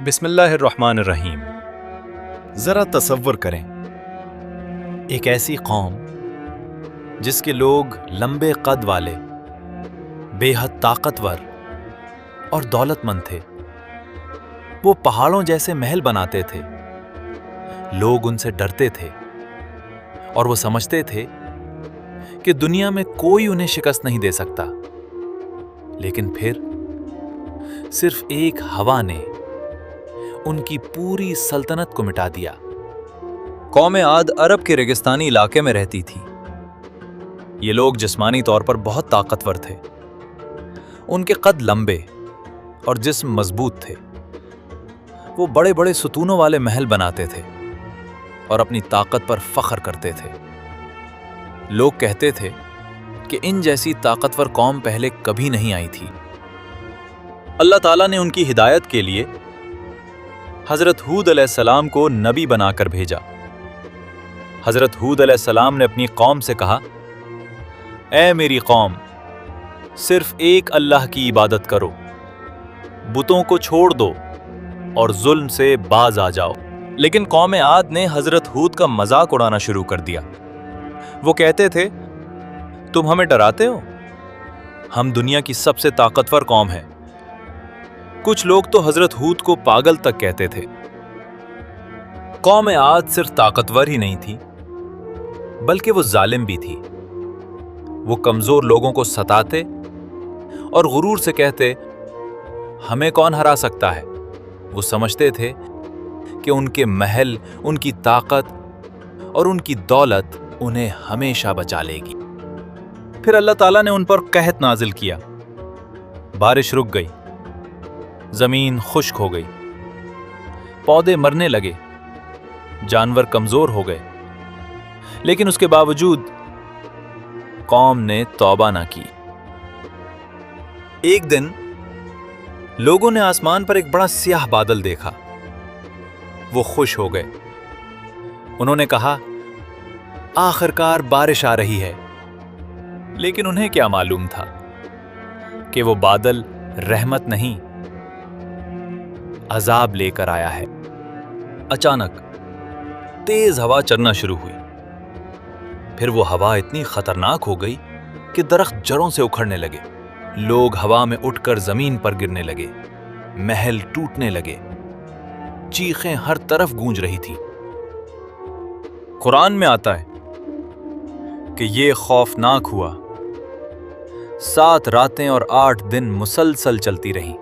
बिस्मिल्लाहिर्रहमानिर्रहीम। ज़रा तसव्वुर करें, एक ऐसी कौम जिसके लोग लंबे कद वाले, बेहद ताकतवर और दौलतमंद थे। वो पहाड़ों जैसे महल बनाते थे। लोग उनसे डरते थे और वो समझते थे कि दुनिया में कोई उन्हें शिकस्त नहीं दे सकता। लेकिन फिर सिर्फ एक हवा ने उनकी पूरी सल्तनत को मिटा दिया। कौम आद अरब के रेगिस्तानी इलाके में रहती थी। ये लोग जिस्मानी तौर पर बहुत ताकतवर थे। उनके कद लंबे और जिस्म मजबूत थे। वो बड़े बड़े सुतूनों वाले महल बनाते थे और अपनी ताकत पर फख्र करते थे। लोग कहते थे कि इन जैसी ताकतवर कौम पहले कभी नहीं आई थी। अल्लाह ताला ने उनकी हिदायत के लिए हजरत हूद अलैहिस्सलाम को नबी बनाकर भेजा। हजरत हूद अलैहिस्सलाम ने अपनी कौम से कहा, ऐ मेरी कौम, सिर्फ एक अल्लाह की इबादत करो, बुतों को छोड़ दो और जुल्म से बाज आ जाओ। लेकिन कौम आद ने हजरत हूद का मजाक उड़ाना शुरू कर दिया। वो कहते थे, तुम हमें डराते हो? हम दुनिया की सबसे ताकतवर कौम है। कुछ लोग तो हजरत हूद को पागल तक कहते थे। कौम आद सिर्फ ताकतवर ही नहीं थी, बल्कि वो जालिम भी थी। वो कमजोर लोगों को सताते और गुरूर से कहते, हमें कौन हरा सकता है। वो समझते थे कि उनके महल, उनकी ताकत और उनकी दौलत उन्हें हमेशा बचा लेगी। फिर अल्लाह ताला ने उन पर कहत नाजिल किया। बारिश रुक गई, जमीन खुश्क हो गई, पौधे मरने लगे, जानवर कमजोर हो गए। लेकिन उसके बावजूद कौम ने तौबा ना की। एक दिन लोगों ने आसमान पर एक बड़ा स्याह बादल देखा। वो खुश हो गए। उन्होंने कहा, आखिरकार बारिश आ रही है। लेकिन उन्हें क्या मालूम था कि वो बादल रहमत नहीं, अजाब लेकर आया है। अचानक तेज हवा चलना शुरू हुई। फिर वो हवा इतनी खतरनाक हो गई कि दरख्त जड़ों से उखड़ने लगे। लोग हवा में उठकर जमीन पर गिरने लगे। महल टूटने लगे। चीखें हर तरफ गूंज रही थी। कुरान में आता है कि ये खौफनाक हुआ। 7 रातें और 8 दिन मुसलसल चलती रहीं।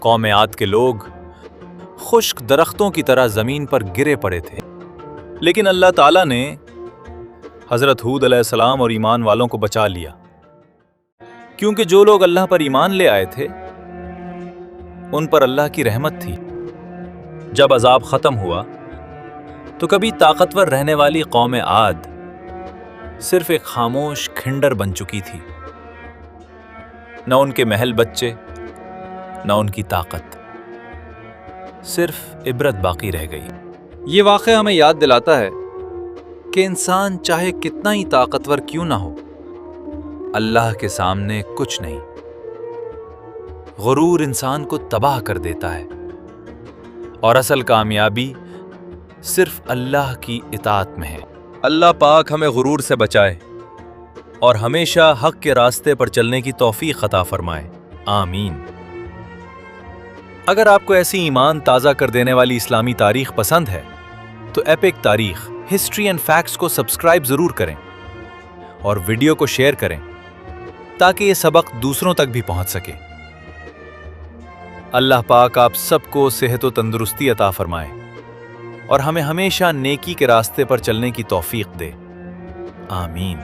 कौम आद के लोग खुश्क दरख्तों की तरह जमीन पर गिरे पड़े थे। लेकिन अल्लाह ताला ने हजरत हूद अलैहिस्सलाम और ईमान वालों को बचा लिया, क्योंकि जो लोग अल्लाह पर ईमान ले आए थे उन पर अल्लाह की रहमत थी। जब अजाब खत्म हुआ तो कभी ताकतवर रहने वाली कौम आद सिर्फ एक खामोश खिंडर बन चुकी थी। न उनके महल बच्चे, न उनकी ताकत, सिर्फ इबरत बाकी रह गई। ये वाक़या हमें याद दिलाता है कि इंसान चाहे कितना ही ताकतवर क्यों ना हो, अल्लाह के सामने कुछ नहीं। गुरूर इंसान को तबाह कर देता है और असल कामयाबी सिर्फ अल्लाह की इताअत में है। अल्लाह पाक हमें गुरूर से बचाए और हमेशा हक के रास्ते पर चलने की तौफीक अता फरमाए। आमीन। अगर आपको ऐसी ईमान ताज़ा कर देने वाली इस्लामी तारीख पसंद है तो एपिक तारीख, हिस्ट्री एंड फैक्ट्स को सब्सक्राइब जरूर करें और वीडियो को शेयर करें ताकि ये सबक दूसरों तक भी पहुंच सके। अल्लाह पाक आप सबको सेहत व तंदुरुस्ती अता फरमाए और हमें हमेशा नेकी के रास्ते पर चलने की तौफीक दे। आमीन।